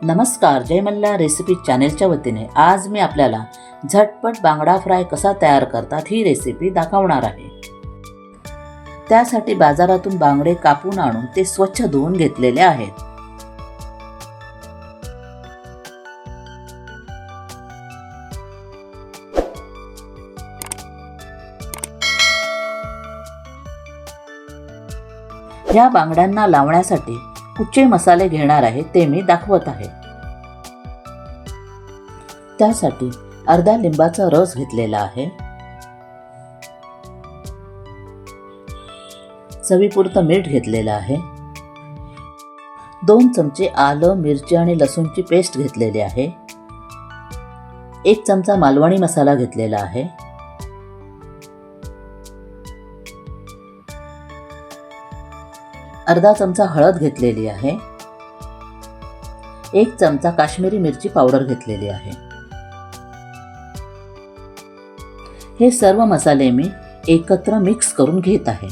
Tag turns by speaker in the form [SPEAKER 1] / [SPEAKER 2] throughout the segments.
[SPEAKER 1] नमस्कार, जय मल्हार रेसिपी चॅनेलच्या वतीने आज मी आपल्याला झटपट बांगडा फ्राय कसा तयार करतात ही रेसिपी दाखवणार आहे। त्यासाठी बाजारातून बांगडे कापून आणून ते स्वच्छ धुवून घेतलेले आहेत। या बांगड्यांना लावण्यासाठी कुठचे मसाले घेणार आहे ते मी दाखवत आहे। त्यासाठी अर्धा लिंबाचा रस घेतलेला आहे, चवीपुरतं मीठ घेतलेलं आहे, 2 चमचे आलं, मिरची आणि लसूणची पेस्ट घेतलेली आहे, 1 चमचा मालवणी मसाला घेतलेला आहे, अर्धा चमचा हळद घेतलेली आहे, 1 चमचा काश्मीरी मिरची पावडर घेतलेली आहे। हे सर्व मसाले मी एकत्र मिक्स करून घेत आहे।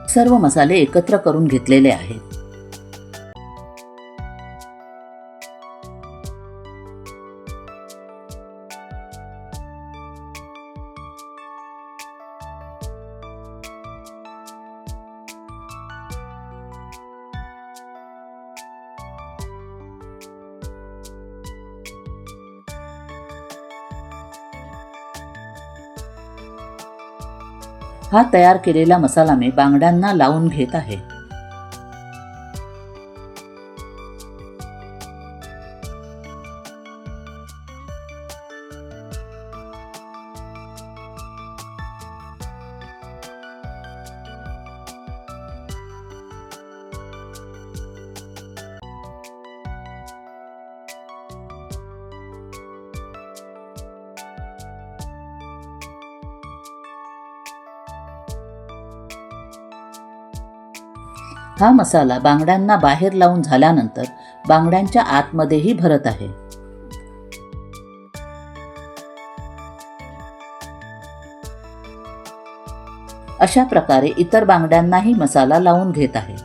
[SPEAKER 1] सर्व मसाले एकत्र करून घेतलेले आहेत। हा तयार केलेला मसाला मी बांगड्यांना लावून घेत आहे। हा मसाला बांगड्यांना बाहेर लावून झाल्यानंतर बांगड्यांच्या आतमध्येही भरत आहे। अशा प्रकारे इतर बांगड्यांनाही मसाला लावून घेत आहे।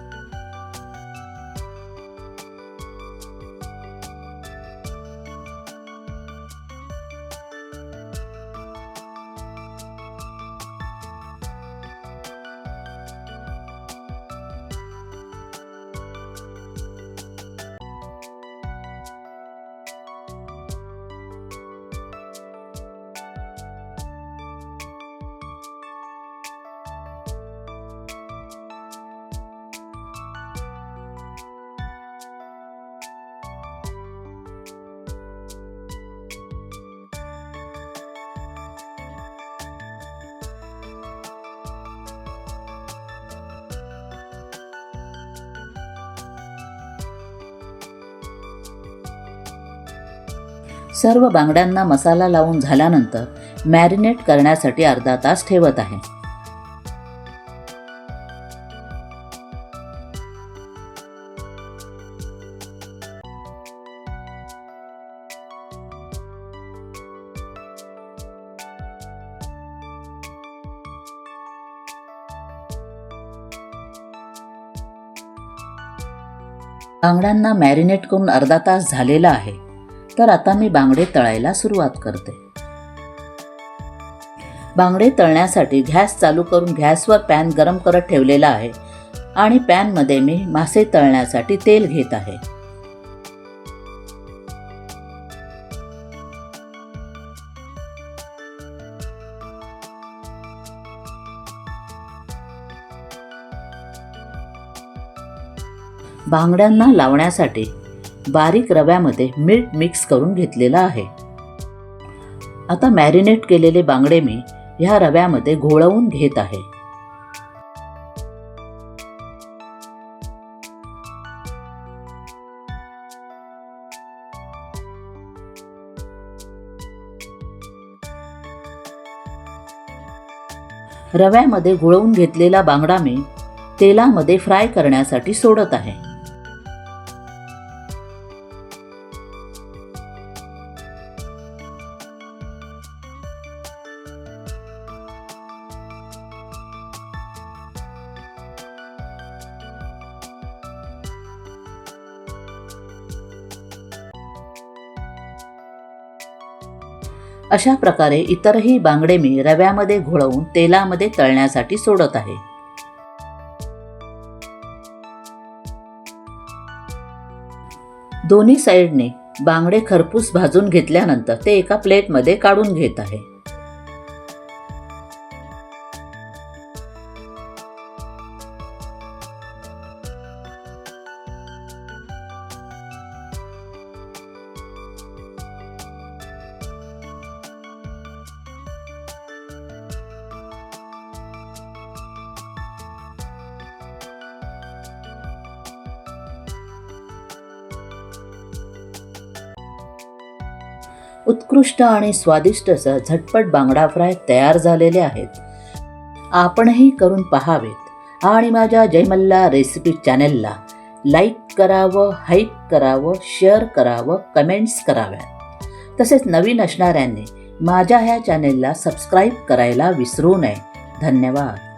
[SPEAKER 1] सर्व बांगड्यांना मसाला लावून झाल्यानंतर मॅरिनेट करण्यासाठी अर्धा तास ठेवत आहे। बांगड्यांना मॅरिनेट करून अर्धा तास झालेला आहे, तर आता मी बांगडे तळायला सुरुवात करते। बांगडे तळण्यासाठी गॅस चालू करून गॅसवर पॅन गरम करत ठेवलेला आहे आणि पॅनमध्ये मी मासे तळण्यासाठी तेल घेत आहे। बांगड्यांना लावण्यासाठी बारीक रव्यामध्ये मीठ मिक्स करून घेतलेलं आहे। आता मॅरिनेट केलेले बांगडे मी ह्या रव्यामध्ये घोळवून घेत आहे। रव्यामध्ये घोळवून घेतलेला बांगडा मी तेलामध्ये फ्राय करण्यासाठी सोडत आहे। अशा प्रकारे इतरही बांगडे मी रव्यामध्ये घोळवून तेलामध्ये तळण्यासाठी सोडत आहे. दोन्ही साईडने बांगडे खरपूस भाजून घेतल्यानंतर ते एका प्लेटमध्ये काढून घेत आहे. उत्कृष्ट आणि स्वादिष्ट असं झटपट बांगडा फ्राय तयार झालेले आहेत. आपणही करून पहावेत आणि माझ्या जय मल्हार रेसिपी चॅनेलला लाईक करावं, हाईप करावं, शेअर करावं, कमेंट्स कराव्या. तसेच नवीन असणाऱ्यांनी माझ्या ह्या चॅनेलला सबस्क्राईब करायला विसरू नये. धन्यवाद.